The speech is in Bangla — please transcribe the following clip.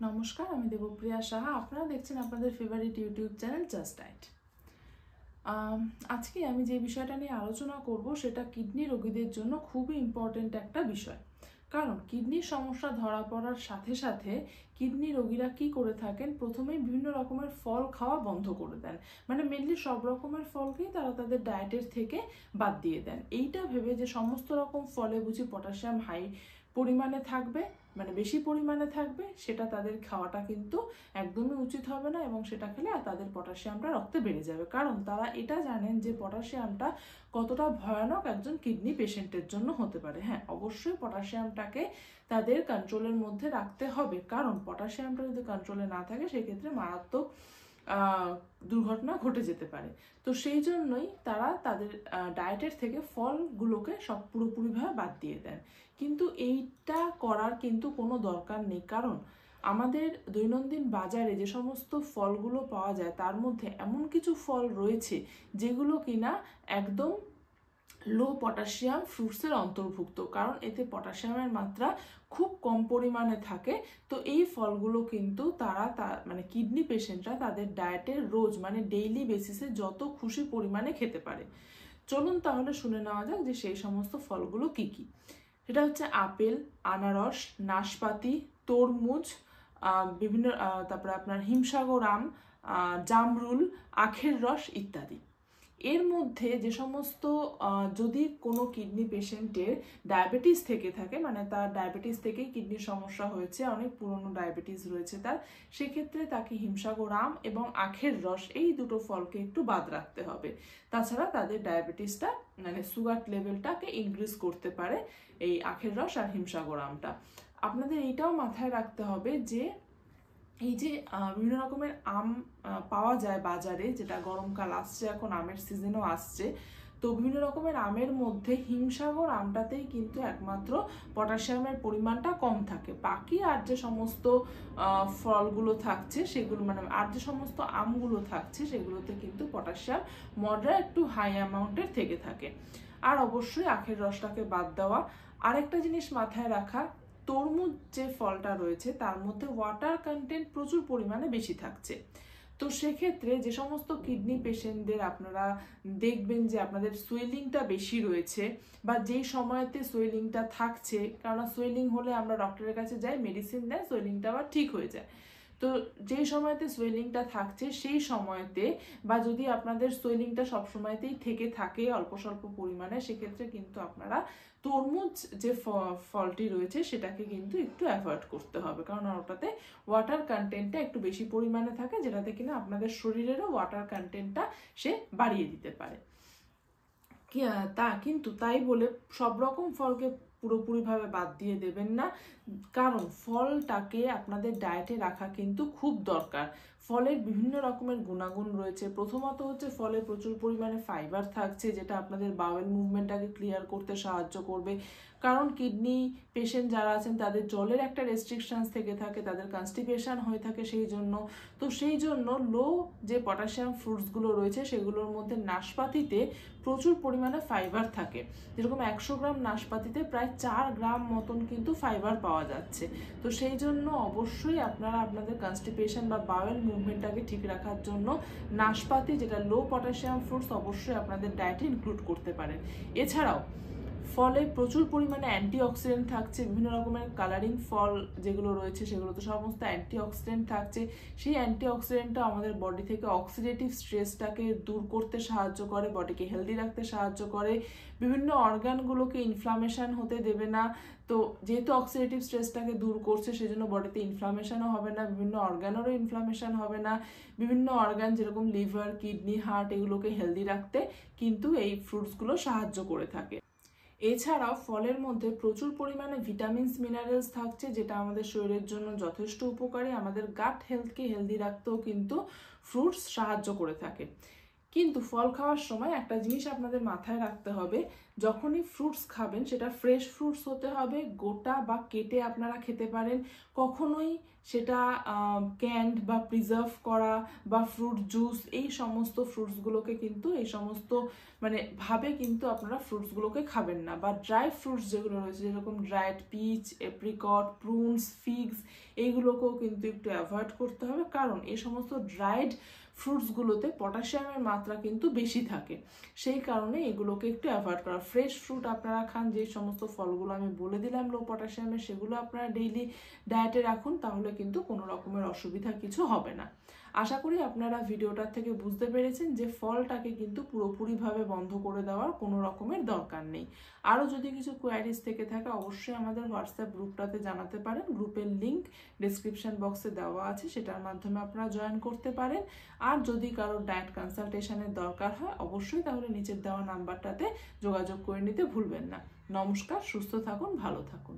নমস্কার, আমি দেবপ্রিয়া সাহা। আপনারা দেখছেন আপনাদের favourite YouTube channel just diet. আজকে আমি যে বিষয়টা নিয়ে আলোচনা করব সেটা কিডনি রোগীদের জন্য খুবই ইম্পর্টেন্ট একটা বিষয়। কারণ কিডনির সমস্যা ধরা পড়ার সাথে সাথে কিডনি রোগীরা কি করে থাকেন, প্রথমেই বিভিন্ন রকমের ফল খাওয়া বন্ধ করে দেন। মানে মেনলি সব রকমের ফলকেই তারা তাদের ডায়েটের থেকে বাদ দিয়ে দেন, এইটা ভেবে যে সমস্ত রকম ফলে বুঝি পটাশিয়াম হাই পরিমাণে থাকবে, মানে বেশি পরিমাণে থাকবে, সেটা তাদের খাওয়াটা কিন্তু একদমই উচিত হবে না। এবং সেটা খেলে তাদের পটাশিয়ামটা রক্তে বেড়ে যাবে, কারণ তারা এটা জানেন যে পটাশিয়ামটা কতটা ভয়ানক একজন কিডনি পেশেন্টের জন্য হতে পারে। হ্যাঁ, অবশ্যই পটাশিয়ামটাকে তাদের কন্ট্রোলের মধ্যে রাখতে হবে, কারণ পটাশিয়ামটা যদি কন্ট্রোলে না থাকে সেক্ষেত্রে মারাত্মক দুর্ঘটনা ঘটে যেতে পারে। তো সেই জন্যই তারা তাদের ডায়েটের থেকে ফলগুলোকে সব পুরোপুরিভাবে বাদ দিয়ে দেন। কিন্তু এইটা করার কিন্তু কোনো দরকার নেই, কারণ আমাদের দৈনন্দিন বাজারে যে সমস্ত ফলগুলো পাওয়া যায় তার মধ্যে এমন কিছু ফল রয়েছে যেগুলো কিনা একদম লো পটাশিয়াম ফ্রুটসের অন্তর্ভুক্ত, কারণ এতে পটাশিয়ামের মাত্রা খুব কম পরিমাণে থাকে। তো এই ফলগুলো কিন্তু তারা মানে কিডনি পেশেন্টরা তাদের ডায়েটে রোজ মানে ডেইলি বেসিসে যত খুশি পরিমাণে খেতে পারে। চলুন তাহলে শুনে নেওয়া যাক যে সেই সমস্ত ফলগুলো কি কি। সেটা হচ্ছে আপেল, আনারস, নাশপাতি, তরমুজ, বিভিন্ন তারপরে আপনার হিমসাগর আম, জামরুল, আখের রস ইত্যাদি। এর মধ্যে যে সমস্ত যদি কোনো কিডনি পেশেন্টের ডায়াবেটিস থেকে থাকে, মানে তার ডায়াবেটিস থেকেই কিডনির সমস্যা হয়েছে, অনেক পুরনো ডায়াবেটিস রয়েছে তার, সেক্ষেত্রে তাকে হিমসাগর আম এবং আখের রস এই দুটো ফলকে একটু বাদ রাখতে হবে। তাছাড়া তাদের ডায়াবেটিসটা মানে সুগার লেভেলটাকে ইনক্রিজ করতে পারে এই আখের রস আর হিমসাগর আমটা। আপনাদের এইটাও মাথায় রাখতে হবে যে এই যে বিভিন্ন রকমের আম পাওয়া যায় বাজারে, যেটা গরমকাল আসছে, এখন আমের সিজনও আসছে, তো বিভিন্ন রকমের আমের মধ্যে হিমসাগর আমটাতেই কিন্তু একমাত্র পটাশিয়ামের পরিমাণটা কম থাকে। বাকি আর যে সমস্ত ফলগুলো থাকছে সেগুলো মানে আর যে সমস্ত আমগুলো থাকছে সেগুলোতে কিন্তু পটাশিয়াম মডারেট টু হাই অ্যামাউন্টের থেকে থাকে। আর অবশ্যই আখের রসটাকে বাদ দেওয়া। আরেকটা জিনিস মাথায় রাখা, তরমুজ যে ফলটা রয়েছে তার মধ্যে ওয়াটার কন্টেন্ট প্রচুর পরিমাণে বেশি থাকছে। তো সেক্ষেত্রে যে সমস্ত কিডনি পেশেন্টদের আপনারা দেখবেন যে আপনাদের সুয়েলিংটা বেশি রয়েছে, বা যেই সময়তে সুয়েলিংটা থাকছে, কারণ সুয়েলিং হলে আমরা ডক্টরের কাছে যাই, মেডিসিন দেয়, সুয়েলিংটা আবার ঠিক হয়ে যায়। তো যেই সময়তে সুয়েলিংটা থাকছে সেই সময়তে, বা যদি আপনাদের সুয়েলিংটা সব সময়তেই থেকে থাকে অল্প স্বল্প পরিমাণে, সেক্ষেত্রে কিন্তু আপনারা তরমুজ যে ফলটি রয়েছে সেটাকে কিন্তু একটু অ্যাভয়েড করতে হবে, কারণ ওটাতে ওয়াটার কন্টেন্টটা একটু বেশি পরিমাণে থাকে, যেটাতে কিনা আপনাদের শরীরেরও ওয়াটার কন্টেন্টটা সে বাড়িয়ে দিতে পারে। কিন্তু তাই বলে সব রকম ফলকে পুরোপুরিভাবে বাদ দিয়ে দেবেন না, কারণ ফলটাকে আপনাদের ডায়েটে রাখা কিন্তু খুব দরকার। ফলের বিভিন্ন রকমের গুণাগুণ রয়েছে। প্রথমত হচ্ছে ফলে প্রচুর পরিমাণে ফাইবার থাকছে, যেটা আপনাদের বাওয়েল মুভমেন্টটাকে ক্লিয়ার করতে সাহায্য করবে, কারণ কিডনি পেশেন্ট যারা আছেন তাদের জলের একটা রেস্ট্রিকশনস থেকে থাকে, তাদের কনস্টিপেশন হয়ে থাকে সেই জন্য। তো সেই জন্য লো যে পটাশিয়াম ফ্রুটসগুলো রয়েছে সেগুলোর মধ্যে নাশপাতিতে প্রচুর পরিমাণে ফাইবার থাকে। যেরকম 100 গ্রাম নাশপাতিতে প্রায় 4 গ্রাম মতন কিন্তু ফাইবার পাওয়া যাচ্ছে। তো সেই জন্য অবশ্যই আপনারা আপনাদের কনস্টিপেশন বা বাওয়েল মুভমেন্টটাকে ঠিক রাখার জন্য নাশপাতি, যেটা লো পটাশিয়াম ফ্রুটস, অবশ্যই আপনাদের ডায়েটে ইনক্লুড করতে পারেন। এছাড়াও ফলে প্রচুর পরিমাণে অ্যান্টিঅক্সিডেন্ট থাকছে। বিভিন্ন রকমের কালারিং ফল যেগুলো রয়েছে সেগুলোতে সমস্ত অ্যান্টিঅক্সিডেন্ট থাকছে। সেই অ্যান্টিঅক্সিডেন্টটা আমাদের বডি থেকে অক্সিডেটিভ স্ট্রেসটাকে দূর করতে সাহায্য করে, বডিকে হেলদি রাখতে সাহায্য করে, বিভিন্ন অর্গানগুলোকে ইনফ্লামেশন হতে দেবে না। তো যেহেতু অক্সিডেটিভ স্ট্রেসটাকে দূর করছে সেজন্য বডিতে ইনফ্লামেশনও হবে না, বিভিন্ন অর্গানেরও ইনফ্লামেশন হবে না। বিভিন্ন অর্গান যেরকম লিভার, কিডনি, হার্ট, এগুলোকে হেলদি রাখতে কিন্তু এই ফ্রুটসগুলো সাহায্য করে থাকে। এছাড়াও ফলের মধ্যে প্রচুর পরিমাণে ভিটামিনস, মিনারেলস থাকছে, যেটা আমাদের শরীরের জন্য যথেষ্ট উপকারী। আমাদের গাট হেলথকে হেলদি রাখতেও কিন্তু ফ্রুটস সাহায্য করে থাকে। কিন্তু ফল খাওয়ার সময় একটা জিনিস আপনাদের মাথায় রাখতে হবে, যখনই ফ্রুটস খাবেন সেটা ফ্রেশ ফ্রুটস হতে হবে, গোটা বা কেটে আপনারা খেতে পারেন। কখনোই সেটা ক্যান্ড বা প্রিজার্ভ করা বা ফ্রুট জুস, এই সমস্ত ফ্রুটসগুলোকে কিন্তু এই সমস্ত মানে ভাবে কিন্তু আপনারা ফ্রুটসগুলোকে খাবেন না। বা ড্রাই ফ্রুটস যেগুলো রয়েছে, যেরকম dried peach, apricot, prunes, figs, এইগুলোকেও কিন্তু একটু অ্যাভয়েড করতে হবে, কারণ এই সমস্ত ড্রাইড ফ্রুটসগুলোতে পটাশিয়ামের মাত্রা কিন্তু বেশি থাকে। সেই কারণে এগুলোকে একটু অ্যাভয়েড করা। ফ্রেশ ফ্রুট আপনারা খান, যে সমস্ত ফলগুলো আমি বলে দিলাম লো পটাশিয়ামের, সেগুলো আপনারা ডেইলি ডায়েটে রাখুন, তাহলে কিন্তু কোনো রকমের অসুবিধা কিছু হবে না। আশা করি আপনারা ভিডিওটার থেকে বুঝতে পেরেছেন যে ফলটাকে কিন্তু পুরোপুরিভাবে বন্ধ করে দেওয়ার কোনো রকমের দরকার নেই। আরও যদি কিছু কোয়ারিজ থেকে থাকে অবশ্যই আমাদের হোয়াটসঅ্যাপ গ্রুপটাতে জানাতে পারেন। গ্রুপের লিঙ্ক ডিসক্রিপশন বক্সে দেওয়া আছে, সেটার মাধ্যমে আপনারা জয়েন করতে পারেন। আর যদি কারো ডায়েট কনসালটেশনের দরকার হয় অবশ্যই তাহলে নিচের দেওয়া নাম্বারটাতে যোগাযোগ করে নিতে ভুলবেন না। নমস্কার, সুস্থ থাকুন, ভালো থাকুন।